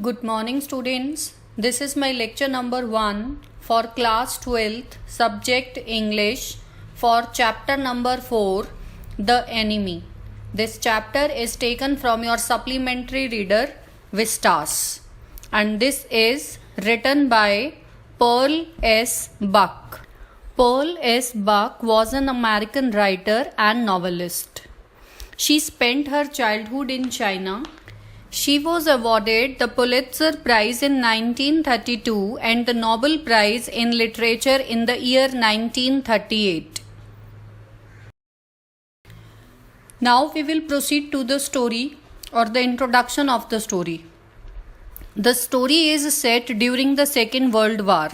Good morning, students. This is my lecture number 1 for class 12th, subject English, for chapter number 4, The Enemy. This chapter is taken from your supplementary reader, Vistas, and this is written by Pearl S. Buck. Pearl S. Buck was an American writer and novelist. She spent her childhood in China. She was awarded the Pulitzer Prize in 1932 and the Nobel Prize in Literature in the year 1938. Now we will proceed to the story or the introduction of the story. The story is set during the Second World War.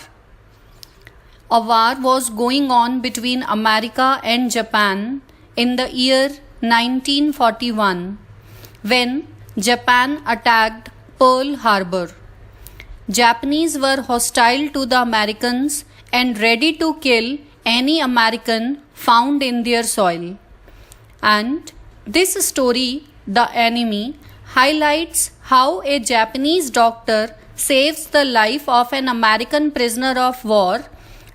A war was going on between America and Japan in the year 1941 when Japan attacked Pearl Harbor. Japanese were hostile to the Americans and ready to kill any American found in their soil. And this story, The Enemy, highlights how a Japanese doctor saves the life of an American prisoner of war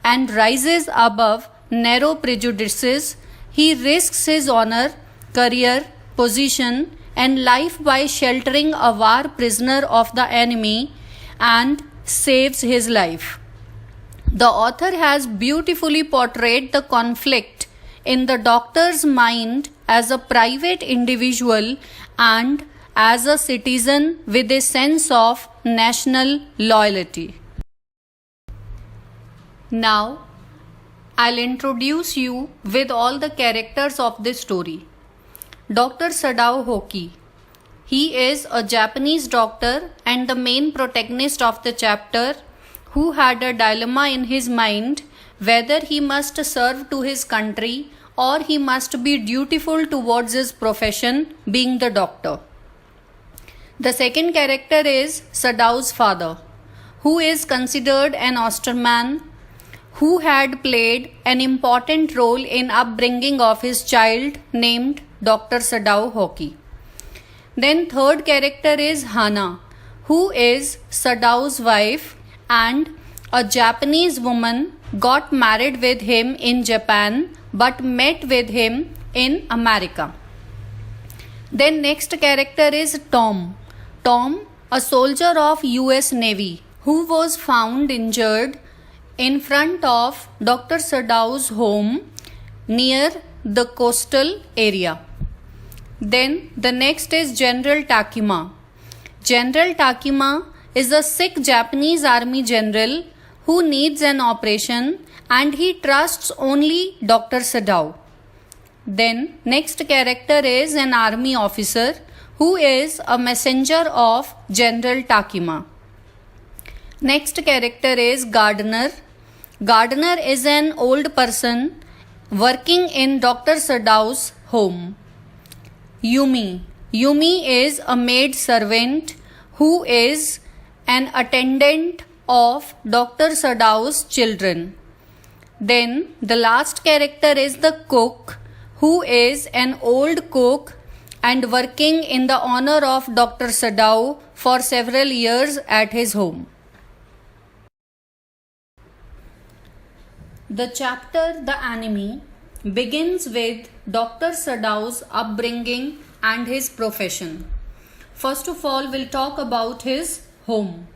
and rises above narrow prejudices. He risks his honor, career, position, and life by sheltering a war prisoner of the enemy and saves his life. The author has beautifully portrayed the conflict in the doctor's mind as a private individual and as a citizen with a sense of national loyalty. Now, I'll introduce you with all the characters of this story. Dr. Sadao Hoki. He is a Japanese doctor and the main protagonist of the chapter who had a dilemma in his mind whether he must serve to his country or he must be dutiful towards his profession, being the doctor. The second character is Sadao's father, who is considered an austere man who had played an important role in upbringing of his child named Dr. Sadao Hoki. Then third character is Hana, who is Sadao's wife and a Japanese woman got married with him in Japan but met with him in America. Then next character is Tom. Tom, a soldier of US Navy who was found injured in front of Dr. Sadao's home near the coastal area. Then the next is General Takima. General Takima is a sick Japanese army general who needs an operation and he trusts only Dr. Sadao. Then next character is an army officer who is a messenger of General Takima. Next character is Gardener. Gardener is an old person working in Dr. Sadao's home. Yumi. Yumi is a maid servant who is an attendant of Dr. Sadao's children. Then the last character is the cook, who is an old cook and working in the honor of Dr. Sadao for several years at his home. The chapter The Enemy begins with Dr. Sadao's upbringing and his profession. First of all, we'll talk about his home.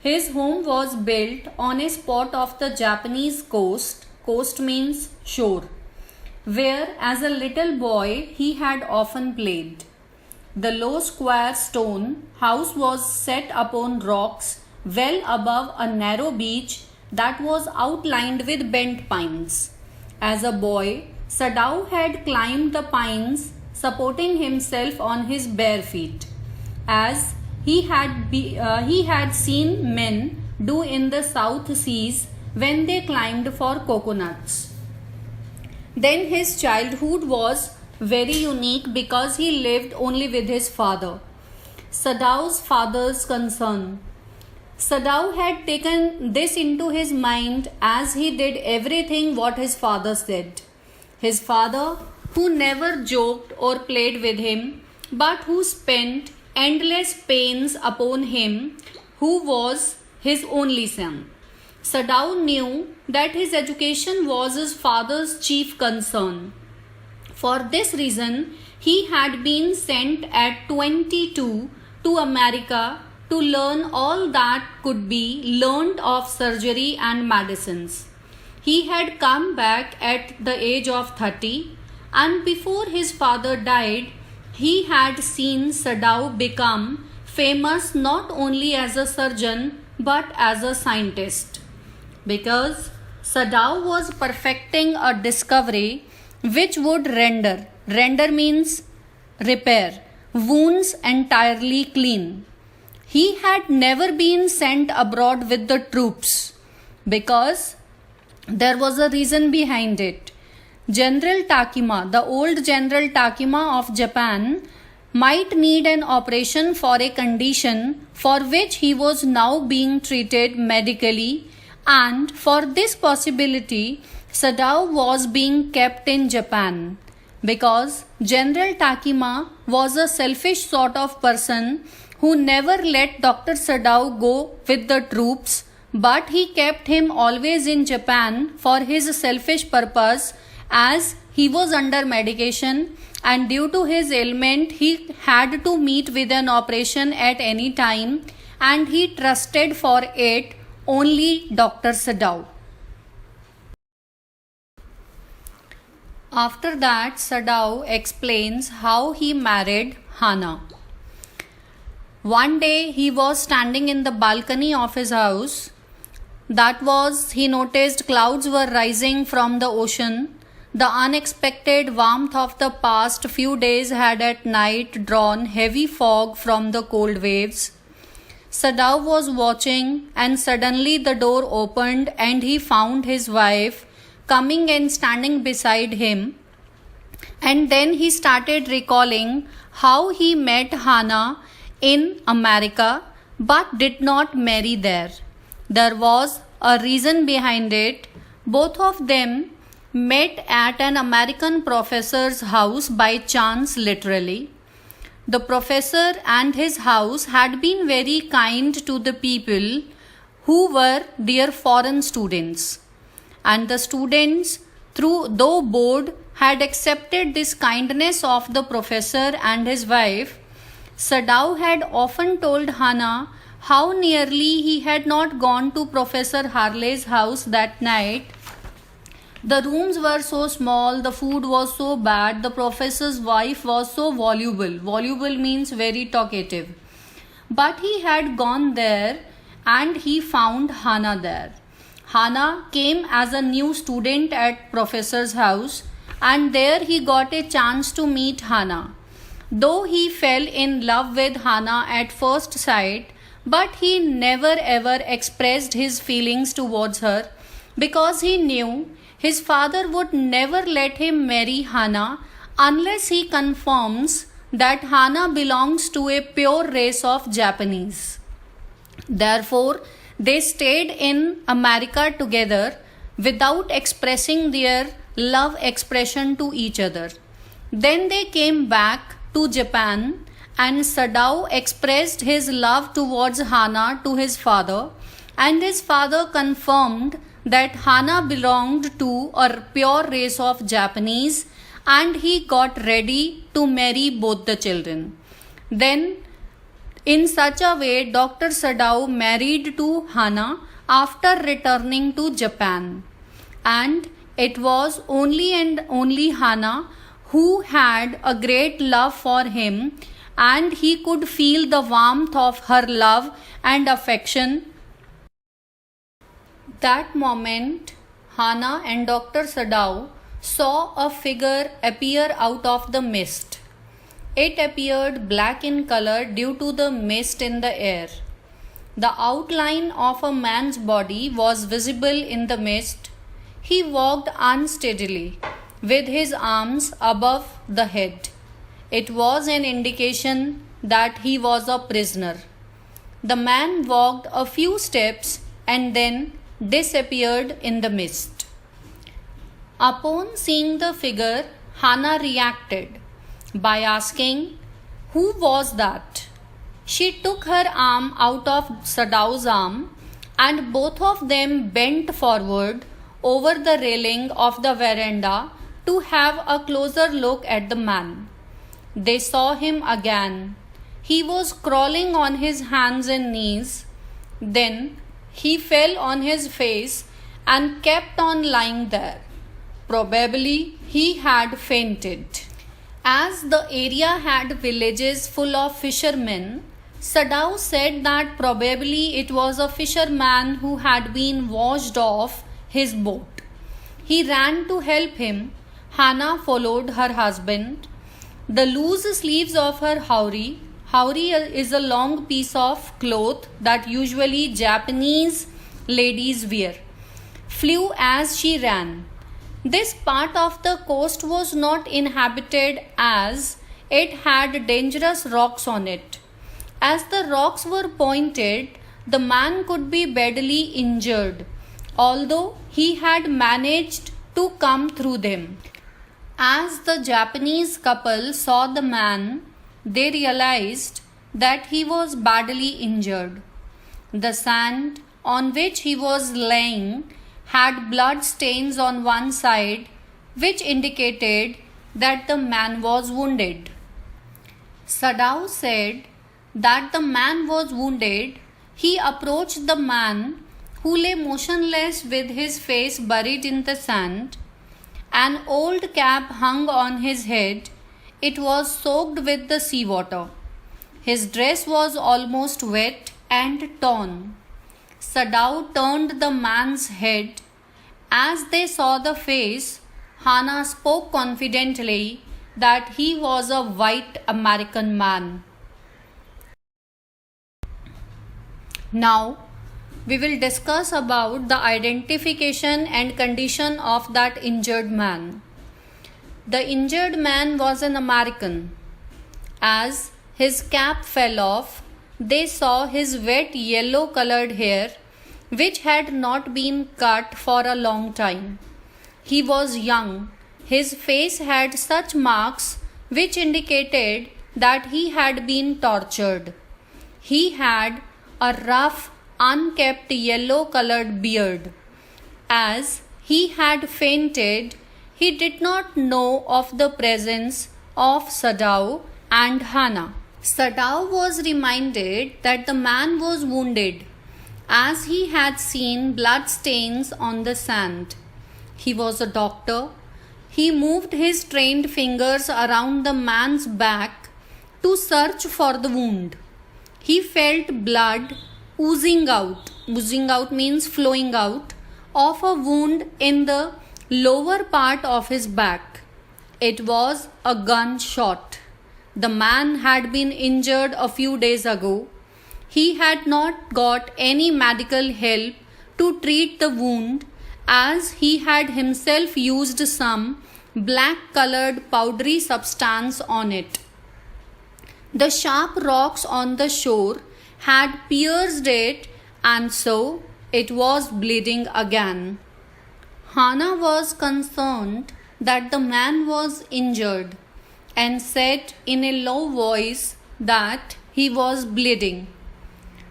His home was built on a spot of the Japanese coast. Coast means shore, where as a little boy he had often played. The low square stone house was set upon rocks well above a narrow beach that was outlined with bent pines. As a boy, Sadao had climbed the pines, supporting himself on his bare feet, as he had seen men do in the South Seas when they climbed for coconuts. Then his childhood was very unique because he lived only with his father. Sadao's father's concern. Sadao had taken this into his mind as he did everything what his father said. His father, who never joked or played with him, but who spent endless pains upon him who was his only son. Sadao knew that his education was his father's chief concern. For this reason, he had been sent at 22 to America to learn all that could be learned of surgery and medicines. He had come back at the age of 30, and before his father died, he had seen Sadao become famous not only as a surgeon but as a scientist. Because Sadao was perfecting a discovery which would render means repair, wounds entirely clean. He had never been sent abroad with the troops because there was a reason behind it. General Takima, the old General Takima of Japan, might need an operation for a condition for which he was now being treated medically, and for this possibility, Sadao was being kept in Japan because General Takima was a selfish sort of person who never let Dr. Sadao go with the troops, but he kept him always in Japan for his selfish purpose, as he was under medication and due to his ailment he had to meet with an operation at any time, and he trusted for it only Dr. Sadao. After that, Sadao explains how he married Hana. One day he was standing in the balcony of his house. He noticed clouds were rising from the ocean. The unexpected warmth of the past few days had at night drawn heavy fog from the cold waves. Sadao was watching, and suddenly the door opened and he found his wife coming and standing beside him. And then he started recalling how he met Hana in America but did not marry there. There was a reason behind it. Both of them met at an American professor's house by chance, literally. The professor and his house had been very kind to the people who were their foreign students, and the students, though bored, had accepted this kindness of the professor and his wife. Sadao had often told Hana how nearly he had not gone to Professor Harley's house that night. The rooms were so small, the food was so bad, the professor's wife was so voluble. Voluble means very talkative. But he had gone there and he found Hana there. Hana came as a new student at professor's house, and there he got a chance to meet Hana. Though he fell in love with Hana at first sight, but he never ever expressed his feelings towards her because he knew his father would never let him marry Hana unless he confirms that Hana belongs to a pure race of Japanese. Therefore, they stayed in America together without expressing their love expression to each other. Then they came back to Japan, and Sadao expressed his love towards Hana to his father, and his father confirmed that Hana belonged to a pure race of Japanese, and he got ready to marry both the children. Then, in such a way, Dr. Sadao married to Hana after returning to Japan, and it was only and only Hana who had a great love for him, and he could feel the warmth of her love and affection. That moment, Hana and Dr. Sadao saw a figure appear out of the mist. It appeared black in color due to the mist in the air. The outline of a man's body was visible in the mist. He walked unsteadily, with his arms above the head. It was an indication that he was a prisoner. The man walked a few steps and then disappeared in the mist. Upon seeing the figure, Hana reacted by asking, "Who was that?" She took her arm out of Sadau's arm, and both of them bent forward over the railing of the veranda to have a closer look at the man. They saw him again. He was crawling on his hands and knees. Then he fell on his face and kept on lying there. Probably he had fainted. As the area had villages full of fishermen, Sadao said that probably it was a fisherman who had been washed off his boat. He ran to help him. Hana followed her husband. The loose sleeves of her hauri is a long piece of cloth that usually Japanese ladies wear, flew as she ran. This part of the coast was not inhabited as it had dangerous rocks on it. As the rocks were pointed, the man could be badly injured, although he had managed to come through them. As the Japanese couple saw the man, they realized that he was badly injured. The sand on which he was lying had blood stains on one side, which indicated that the man was wounded. Sadao said that the man was wounded. He approached the man, who lay motionless with his face buried in the sand. An old cap hung on his head. It was soaked with the seawater. His dress was almost wet and torn. Sadao turned the man's head. As they saw the face, Hana spoke confidently that he was a white American man. Now, we will discuss about the identification and condition of that injured man. The injured man was an American. As his cap fell off, they saw his wet yellow-colored hair, which had not been cut for a long time. He was young. His face had such marks which indicated that he had been tortured. He had a rough, unkempt yellow-colored beard. As he had fainted, he did not know of the presence of Sadao and Hana. Sadao was reminded that the man was wounded, as he had seen blood stains on the sand. He was a doctor. He moved his trained fingers around the man's back to search for the wound. He felt blood oozing out. Oozing out means flowing out of a wound in the lower part of his back. It was a gunshot. The man had been injured a few days ago. He had not got any medical help to treat the wound, as he had himself used some black-colored powdery substance on it. The sharp rocks on the shore had pierced it, and so it was bleeding again. Hana was concerned that the man was injured and said in a low voice that he was bleeding.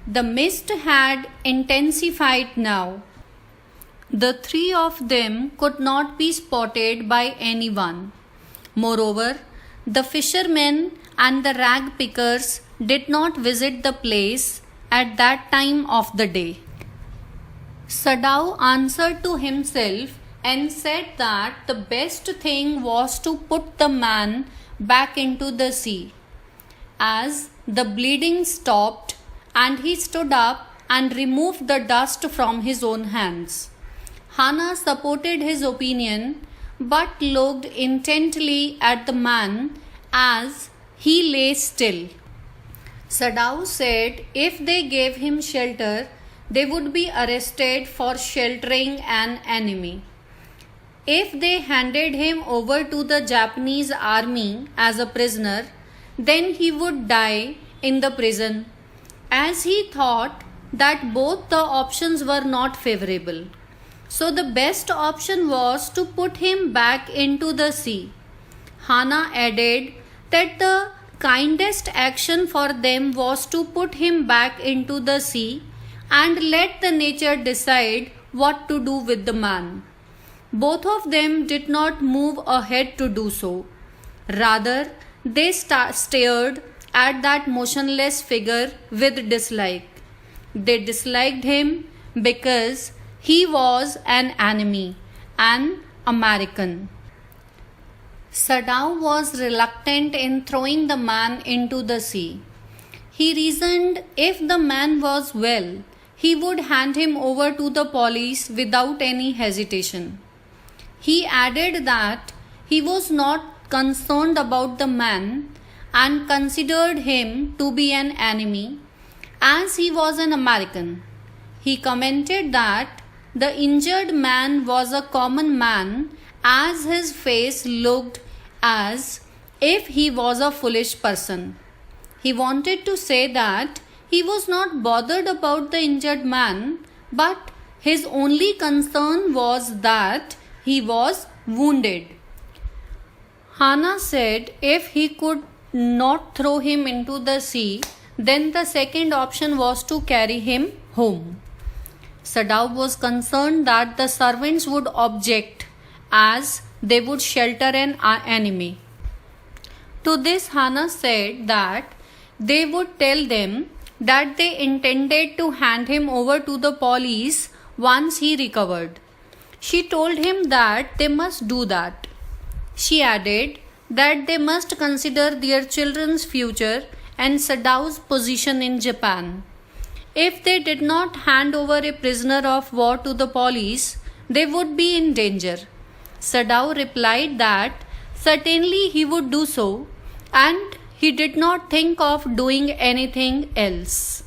The mist had intensified now. The three of them could not be spotted by anyone. Moreover, the fishermen and the rag pickers did not visit the place at that time of the day. Sadao answered to himself and said that the best thing was to put the man back into the sea. As the bleeding stopped, and he stood up and removed the dust from his own hands. Hana supported his opinion, but looked intently at the man as he lay still. Sadao said if they gave him shelter, they would be arrested for sheltering an enemy. If they handed him over to the Japanese army as a prisoner, then he would die in the prison, as he thought that both the options were not favorable. So the best option was to put him back into the sea. Hana added that the kindest action for them was to put him back into the sea and let the nature decide what to do with the man. Both of them did not move ahead to do so. Rather, they stared at that motionless figure with dislike. They disliked him because he was an enemy, an American. Sadao was reluctant in throwing the man into the sea. He reasoned if the man was well, he would hand him over to the police without any hesitation. He added that he was not concerned about the man and considered him to be an enemy as he was an American. He commented that the injured man was a common man as his face looked as if he was a foolish person. He wanted to say that he was not bothered about the injured man, but his only concern was that he was wounded. Hannah said if he could not throw him into the sea, then the second option was to carry him home. Sadao was concerned that the servants would object as they would shelter an enemy. To this, Hannah said that they would tell them that they intended to hand him over to the police once he recovered. She told him that they must do that. She added that they must consider their children's future and Sadao's position in Japan. If they did not hand over a prisoner of war to the police, they would be in danger. Sadao replied that certainly he would do so, and he did not think of doing anything else.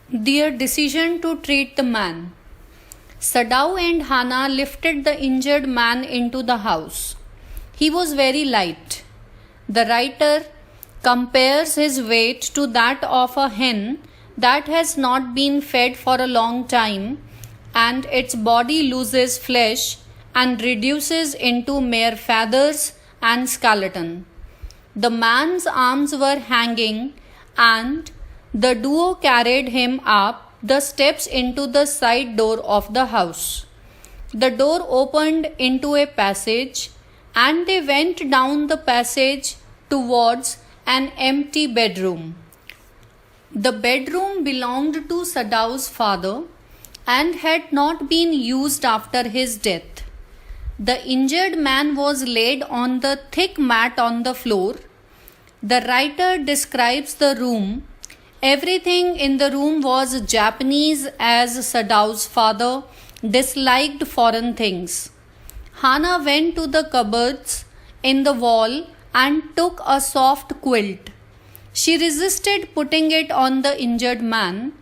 Their decision to treat the man. Sadao and Hannah lifted the injured man into the house. He was very light. The writer compares his weight to that of a hen that has not been fed for a long time, and its body loses flesh and reduces into mere feathers and skeleton. The man's arms were hanging, and the duo carried him up the steps into the side door of the house. The door opened into a passage, and they went down the passage towards an empty bedroom. The bedroom belonged to Sadao's father and had not been used after his death. The injured man was laid on the thick mat on the floor. The writer describes the room. Everything in the room was Japanese as Sadao's father disliked foreign things. Hannah went to the cupboards in the wall and took a soft quilt. She resisted putting it on the injured man.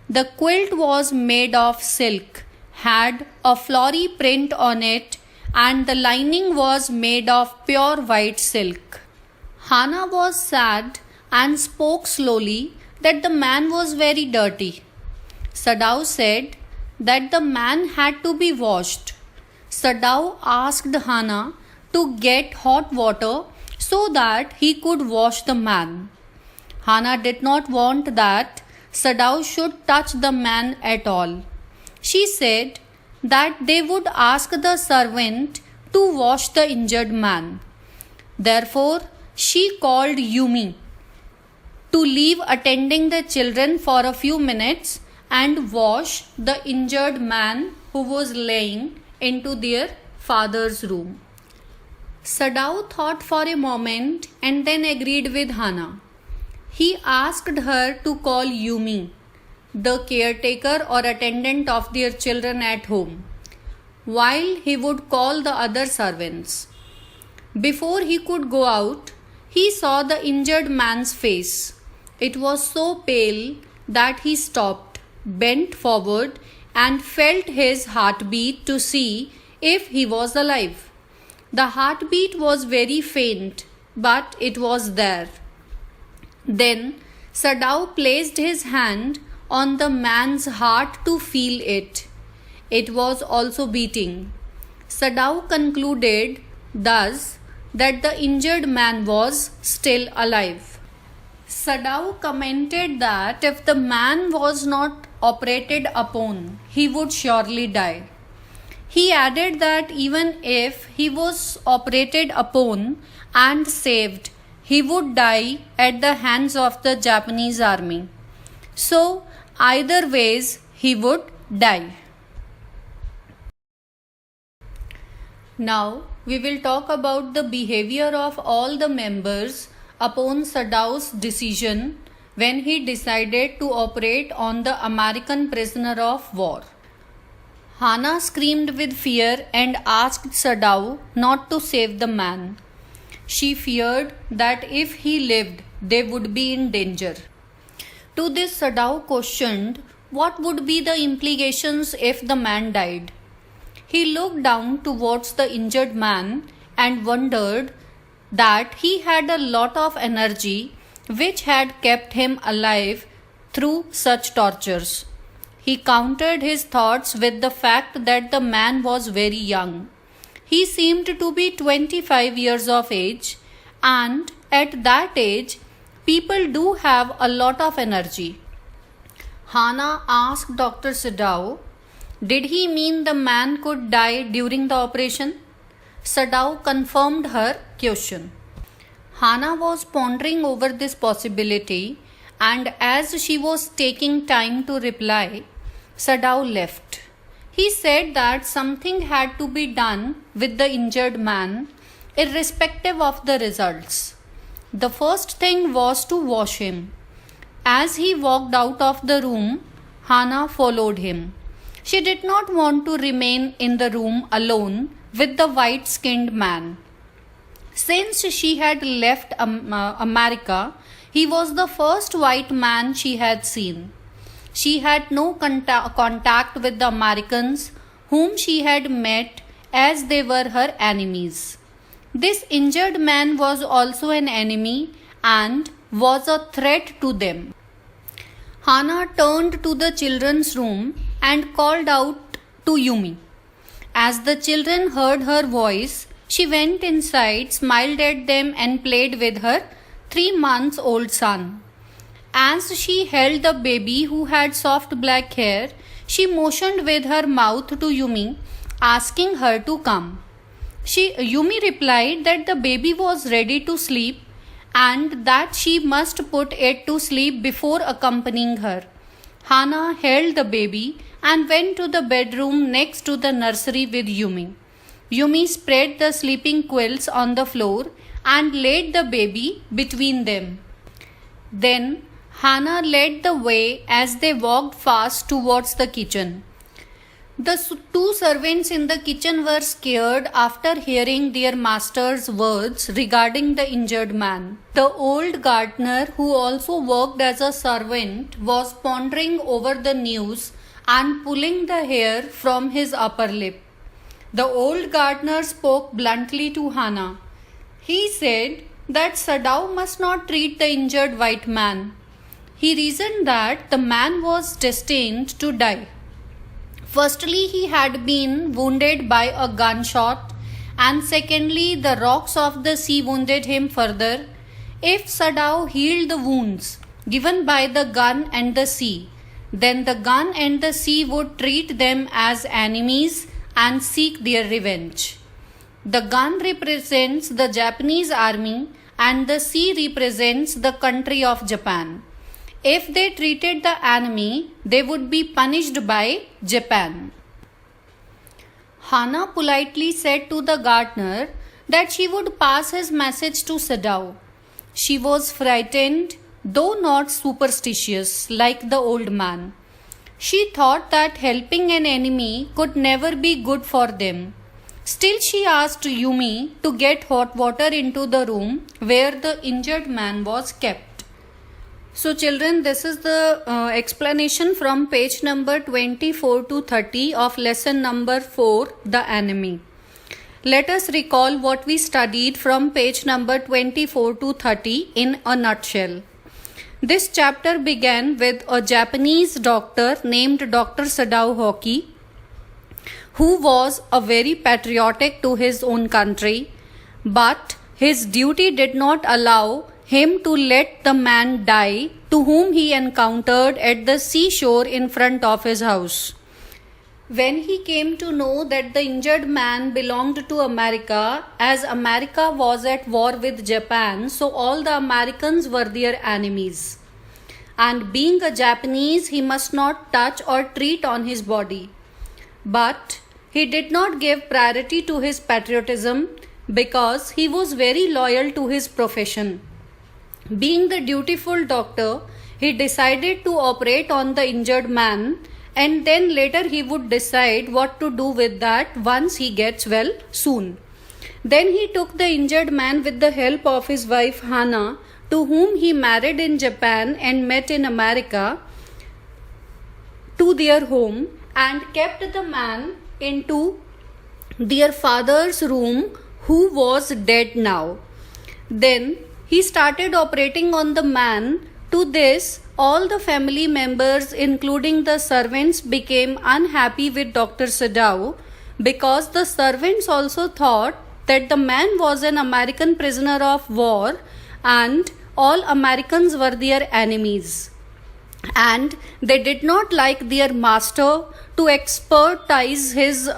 The quilt was made of silk, had a flowery print on it, and the lining was made of pure white silk. Hannah was sad and spoke slowly that the man was very dirty. Sadao said that the man had to be washed. Sadao asked Hannah to get hot water so that he could wash the man. Hannah did not want that Sadao should touch the man at all. She said that they would ask the servant to wash the injured man. Therefore, she called Yumi to leave attending the children for a few minutes and wash the injured man who was laying into their father's room. Sadao thought for a moment and then agreed with Hannah. He asked her to call Yumi, the caretaker or attendant of their children at home, while he would call the other servants. Before he could go out, he saw the injured man's face. It was so pale that he stopped, bent forward, and felt his heartbeat to see if he was alive. The heartbeat was very faint, but it was there. Then Sadao placed his hand on the man's heart to feel it. It was also beating. Sadao concluded thus that the injured man was still alive. Sadao commented that if the man was not operated upon, he would surely die. He added that even if he was operated upon and saved, he would die at the hands of the Japanese army. So, either ways, he would die. Now, we will talk about the behavior of all the members upon Sadao's decision when he decided to operate on the American prisoner of war. Hana screamed with fear and asked Sadao not to save the man. She feared that if he lived, they would be in danger. To this, Sadao questioned what would be the implications if the man died. He looked down towards the injured man and wondered that he had a lot of energy which had kept him alive through such tortures. He countered his thoughts with the fact that the man was very young. He seemed to be 25 years of age, and at that age, people do have a lot of energy. Hana asked Dr. Sadao, did he mean the man could die during the operation? Sadao confirmed her question. Hana was pondering over this possibility, and as she was taking time to reply, Sadao left. He said that something had to be done with the injured man, irrespective of the results. The first thing was to wash him. As he walked out of the room, Hana followed him. She did not want to remain in the room alone with the white-skinned man. Since she had left America, he was the first white man she had seen. She had no contact with the Americans whom she had met, as they were her enemies. This injured man was also an enemy and was a threat to them. Hana turned to the children's room and called out to Yumi. As the children heard her voice, she went inside, smiled at them, and played with her 3-month-old son. As she held the baby who had soft black hair, she motioned with her mouth to Yumi, asking her to come. Yumi replied that the baby was ready to sleep and that she must put it to sleep before accompanying her. Hana held the baby and went to the bedroom next to the nursery with Yumi. Yumi spread the sleeping quilts on the floor and laid the baby between them. Then Hana led the way as they walked fast towards the kitchen. The two servants in the kitchen were scared after hearing their master's words regarding the injured man. The old gardener, who also worked as a servant, was pondering over the news and pulling the hair from his upper lip. The old gardener spoke bluntly to Hana. He said that Sadao must not treat the injured white man. He reasoned that the man was destined to die. Firstly, he had been wounded by a gunshot, and secondly, the rocks of the sea wounded him further. If Sadao healed the wounds given by the gun and the sea, then the gun and the sea would treat them as enemies and seek their revenge. The gun represents the Japanese army and the sea represents the country of Japan. If they treated the enemy, they would be punished by Japan. Hana politely said to the gardener that she would pass his message to Sadao. She was frightened, though not superstitious, like the old man. She thought that helping an enemy could never be good for them. Still, she asked Yumi to get hot water into the room where the injured man was kept. So children, this is the explanation from page number 24 to 30 of lesson number 4, The Enemy. Let us recall what we studied from page number 24 to 30 in a nutshell. This chapter began with a Japanese doctor named Dr. Sadao Hoki, who was very patriotic to his own country, But his duty did not allow him to let the man die to whom he encountered at the seashore in front of his house. When he came to know that the injured man belonged to America, as America was at war with Japan, so all the Americans were their enemies. And being a Japanese, he must not touch or treat on his body. But he did not give priority to his patriotism because he was very loyal to his profession. Being the dutiful doctor, he decided to operate on the injured man, and then later he would decide what to do with that once he gets well soon. Then he took the injured man with the help of his wife Hana, to whom he married in Japan and met in America, to their home, and kept the man into their father's room, who was dead now. Then he started operating on the man. To this, all the family members, including the servants, became unhappy with Dr. Sadao because the servants also thought that the man was an American prisoner of war and all Americans were their enemies. And they did not like their master to expertise his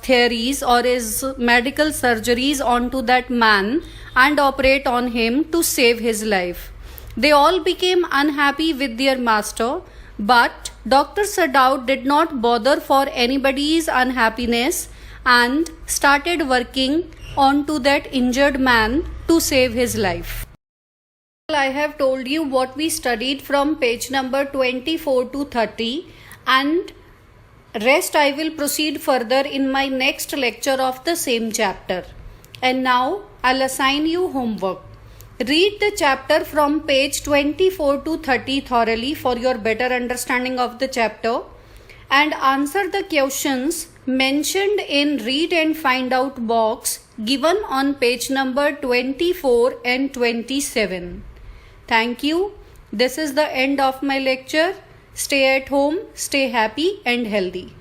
theories or his medical surgeries onto that man and operate on him to save his life. They all became unhappy with their master, but Dr. Sadao did not bother for anybody's unhappiness and started working onto that injured man to save his life. I have told you what we studied from page number 24 to 30, and rest I will proceed further in my next lecture of the same chapter. And now I'll assign you homework. Read the chapter from page 24 to 30 thoroughly for your better understanding of the chapter, and answer the questions mentioned in read and find out box given on page number 24 and 27. Thank you. This is the end of my lecture. Stay at home, stay happy and healthy.